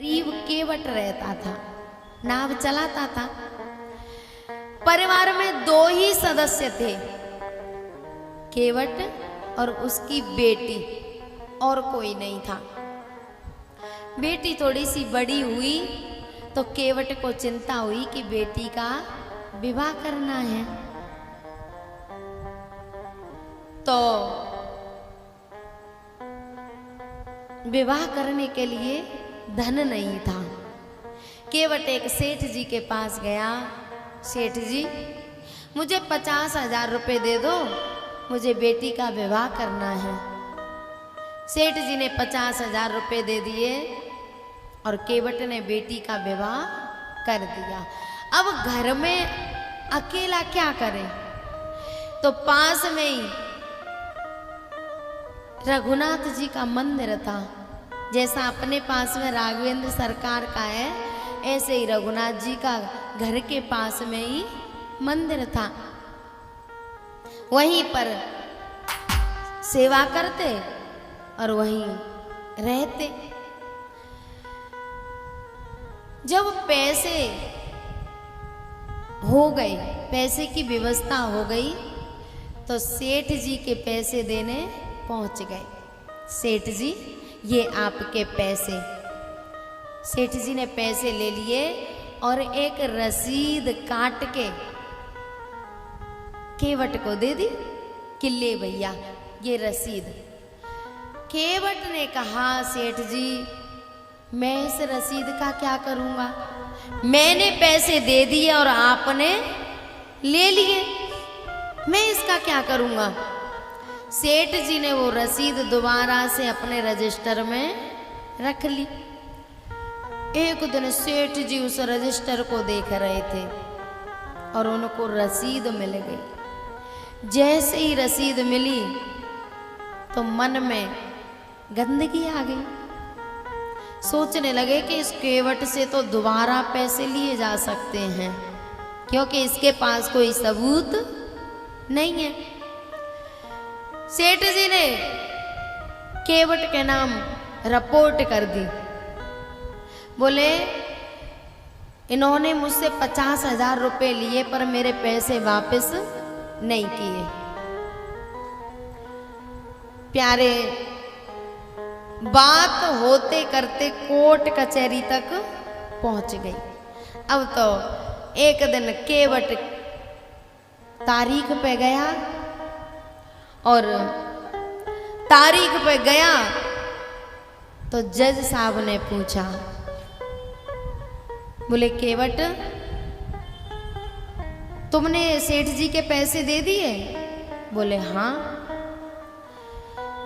गरीब केवट रहता था, नाव चलाता था। परिवार में दो ही सदस्य थे, केवट और उसकी बेटी, और कोई नहीं था। बेटी थोड़ी सी बड़ी हुई तो केवट को चिंता हुई कि बेटी का विवाह करना है। तो विवाह करने के लिए धन नहीं था। केवट एक सेठ जी के पास गया। सेठ जी, मुझे 50,000 रुपये दे दो, मुझे बेटी का विवाह करना है। सेठ जी ने 50,000 रुपये दे दिए और केवट ने बेटी का विवाह कर दिया। अब घर में अकेला क्या करे, तो पास में ही रघुनाथ जी का मंदिर था। जैसा अपने पास में राघवेंद्र सरकार का है, ऐसे ही रघुनाथ जी का घर के पास में ही मंदिर था। वहीं पर सेवा करते और वहीं रहते। जब पैसे हो गए, पैसे की व्यवस्था हो गई, तो सेठ जी के पैसे देने पहुंच गए। सेठ जी, ये आपके पैसे। सेठ जी ने पैसे ले लिए और एक रसीद काट के केवट को दे दी कि ले भैया ये रसीद। केवट ने कहा, सेठ जी, मैं इस रसीद का क्या करूंगा? मैंने पैसे दे दिए और आपने ले लिए, मैं इसका क्या करूंगा? सेठ जी ने वो रसीद दोबारा से अपने रजिस्टर में रख ली। एक दिन सेठ जी उस रजिस्टर को देख रहे थे और उनको रसीद मिल गई। जैसे ही रसीद मिली तो मन में गंदगी आ गई। सोचने लगे कि इस केवट से तो दोबारा पैसे लिए जा सकते हैं, क्योंकि इसके पास कोई सबूत नहीं है। सेठ जी ने केवट के नाम रिपोर्ट कर दी। बोले, इन्होंने मुझसे 50,000 रुपये लिए पर मेरे पैसे वापस नहीं किए। प्यारे, बात होते करते कोर्ट कचहरी तक पहुंच गई। अब तो एक दिन केवट तारीख पे गया और तारीख पे गया तो जज साहब ने पूछा, बोले, केवट, तुमने सेठ जी के पैसे दे दिए? बोले, हाँ।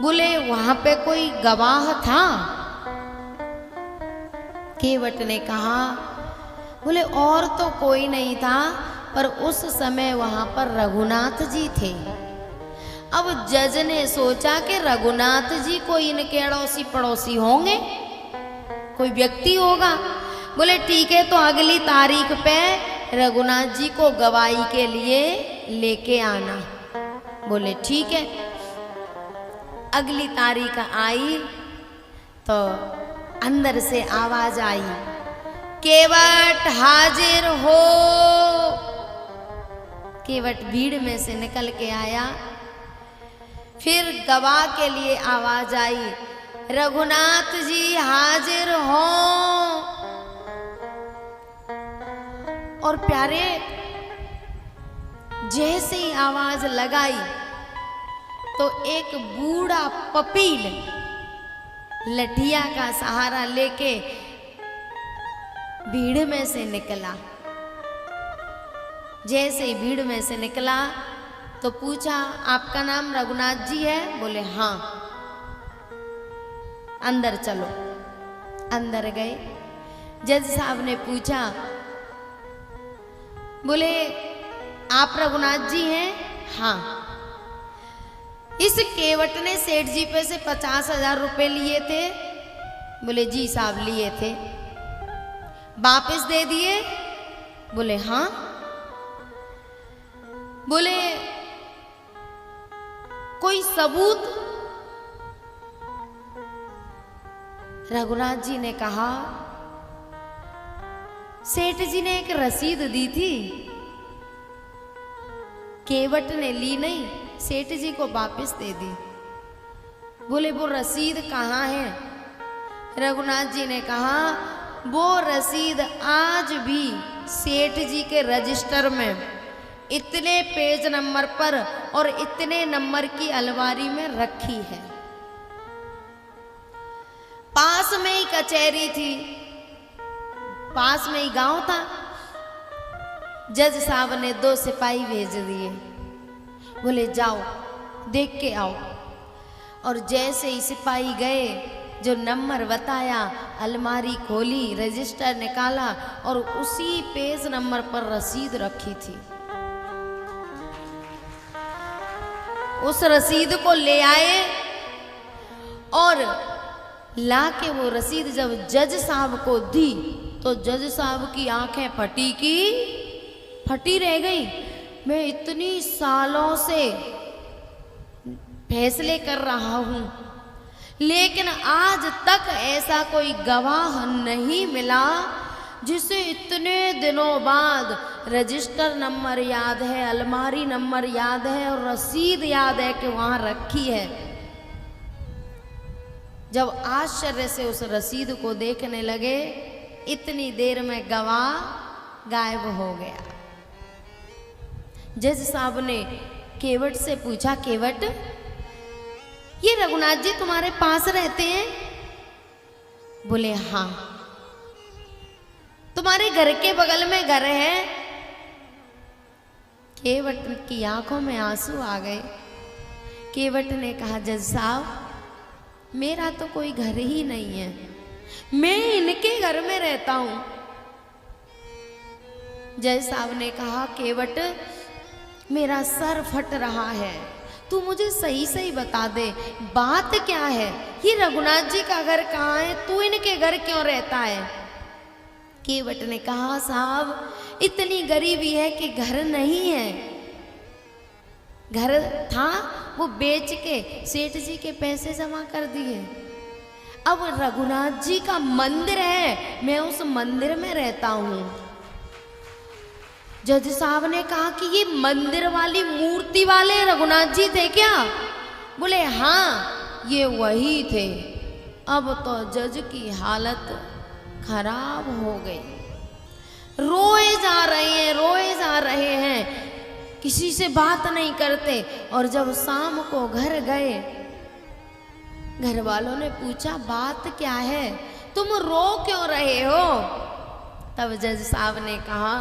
बोले, वहां पे कोई गवाह था? केवट ने कहा, बोले, और तो कोई नहीं था, पर उस समय वहां पर रघुनाथ जी थे। अब जज ने सोचा कि रघुनाथ जी कोई इनके अड़ोसी पड़ोसी होंगे, कोई व्यक्ति होगा। बोले, ठीक है, तो अगली तारीख पे रघुनाथ जी को गवाही के लिए लेके आना। बोले, ठीक है। अगली तारीख आई तो अंदर से आवाज आई, केवट हाजिर हो। केवट भीड़ में से निकल के आया। फिर गवाह के लिए आवाज आई, रघुनाथ जी हाजिर हो। और प्यारे, जैसे ही आवाज लगाई तो एक बूढ़ा पपील लठिया का सहारा लेके भीड़ में से निकला। जैसे ही भीड़ में से निकला तो पूछा, आपका नाम रघुनाथ जी है? बोले, हाँ। अंदर चलो। अंदर गए। जज साहब ने पूछा, बोले, आप रघुनाथ जी हैं? हाँ। इस केवट ने सेठ जी पे से 50,000 रुपये लिए थे? बोले, जी साहब, लिए थे। वापस दे दिए? बोले, हाँ। बोले, कोई सबूत? रघुनाथ जी ने कहा, सेठ जी ने एक रसीद दी थी, केवट ने ली नहीं, सेठ जी को वापस दे दी। बोले वो रसीद कहाँ है? रघुनाथ जी ने कहा वो रसीद आज भी सेठ जी के रजिस्टर में इतने पेज नंबर पर और इतने नंबर की अलमारी में रखी है। पास में ही कचहरी थी, पास में ही गांव था। जज साहब ने 2 सिपाही भेज दिए, बोले जाओ देख के आओ। और जैसे ही सिपाही गए, जो नंबर बताया, अलमारी खोली, रजिस्टर निकाला और उसी पेज नंबर पर रसीद रखी थी। उस रसीद को ले आए और लाके वो रसीद जब जज साहब को दी तो जज साहब की आंखें फटी की फटी रह गई। मैं इतनी सालों से फैसले कर रहा हूं, लेकिन आज तक ऐसा कोई गवाह नहीं मिला जिसे इतने दिनों बाद रजिस्टर नंबर याद है, अलमारी नंबर याद है और रसीद याद है कि वहां रखी है। जब आश्चर्य से उस रसीद को देखने लगे, इतनी देर में गवाह गायब हो गया। जज साहब ने केवट से पूछा, केवट ये रघुनाथ जी तुम्हारे पास रहते हैं? बोले हाँ। तुम्हारे घर के बगल में घर है? केवट की आंखों में आंसू आ गए। केवट ने कहा, जज साहब मेरा तो कोई घर ही नहीं है, मैं इनके घर में रहता हूं। जज साहब ने कहा, केवट मेरा सर फट रहा है, तू मुझे सही सही बता दे बात क्या है? ये रघुनाथ जी का घर कहाँ है? तू इनके घर क्यों रहता है? केवट ने कहा, साहब इतनी गरीबी है कि घर नहीं है। घर था वो बेच के सेठ जी के पैसे जमा कर दिए। अब रघुनाथ जी का मंदिर है, मैं उस मंदिर में रहता हूं। जज साहब ने कहा कि ये मंदिर वाली मूर्ति वाले रघुनाथ जी थे क्या? बोले हाँ ये वही थे। अब तो जज की हालत खराब हो गई, रोए जा रहे हैं, रोए जा रहे हैं, किसी से बात नहीं करते। और जब शाम को घर गए, घर वालों ने पूछा बात क्या है, तुम रो क्यों रहे हो? तब जज साहब ने कहा,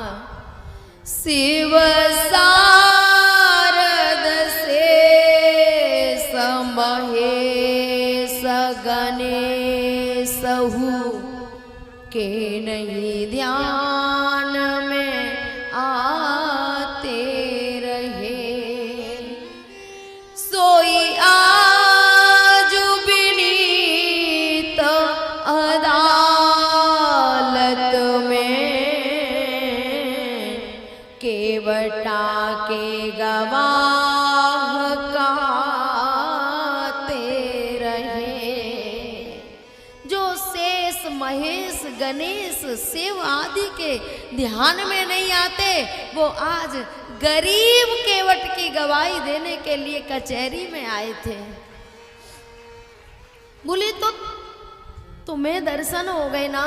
शिव शारद से समहे सगने सहू के नहीं ध्यान में आते रहे। सोई आज विनीत अदालत में केवटा के गवाह कहते रहे। जो शेष महेश गणेश शिव आदि के ध्यान में नहीं आते, वो आज गरीब केवट की गवाही देने के लिए कचहरी में आए थे। बोले तो तुम्हें दर्शन हो गए ना?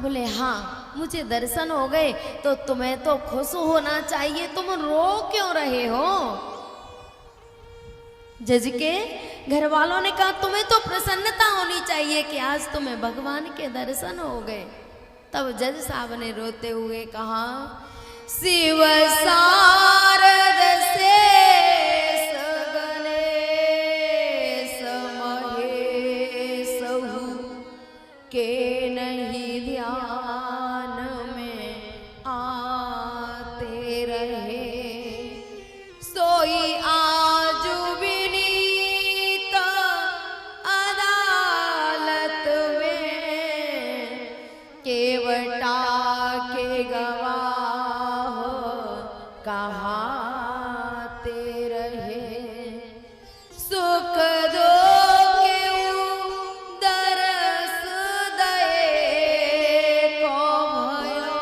बोले हाँ मुझे दर्शन हो गए। तो तुम्हें तो खुश होना चाहिए, तुम रो क्यों रहे हो? जज के घर वालों ने कहा, तुम्हें तो प्रसन्नता होनी चाहिए कि आज तुम्हें भगवान के दर्शन हो गए। तब जज साहब ने रोते हुए कहा, शिव शारद से सगने समहे सहू के नहीं ध्यान में आते रहे। सोई आज विनीत अदालत में केवटा के गवाह कहाते रहे। सुख दुख दरस दए को भयो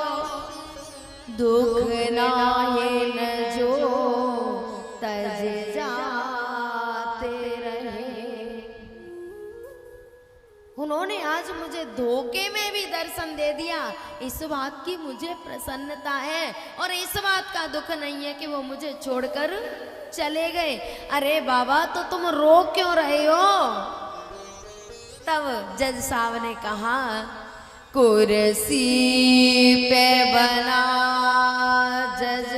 उन्होंने आज मुझे धोखे में भी दर्शन दे दिया, इस बात की मुझे प्रसन्नता है और इस बात का दुख नहीं है कि वो मुझे छोड़कर चले गए। अरे बाबा तो तुम रो क्यों रहे हो? तब जज साहब ने कहा, कुर्सी पे बना जज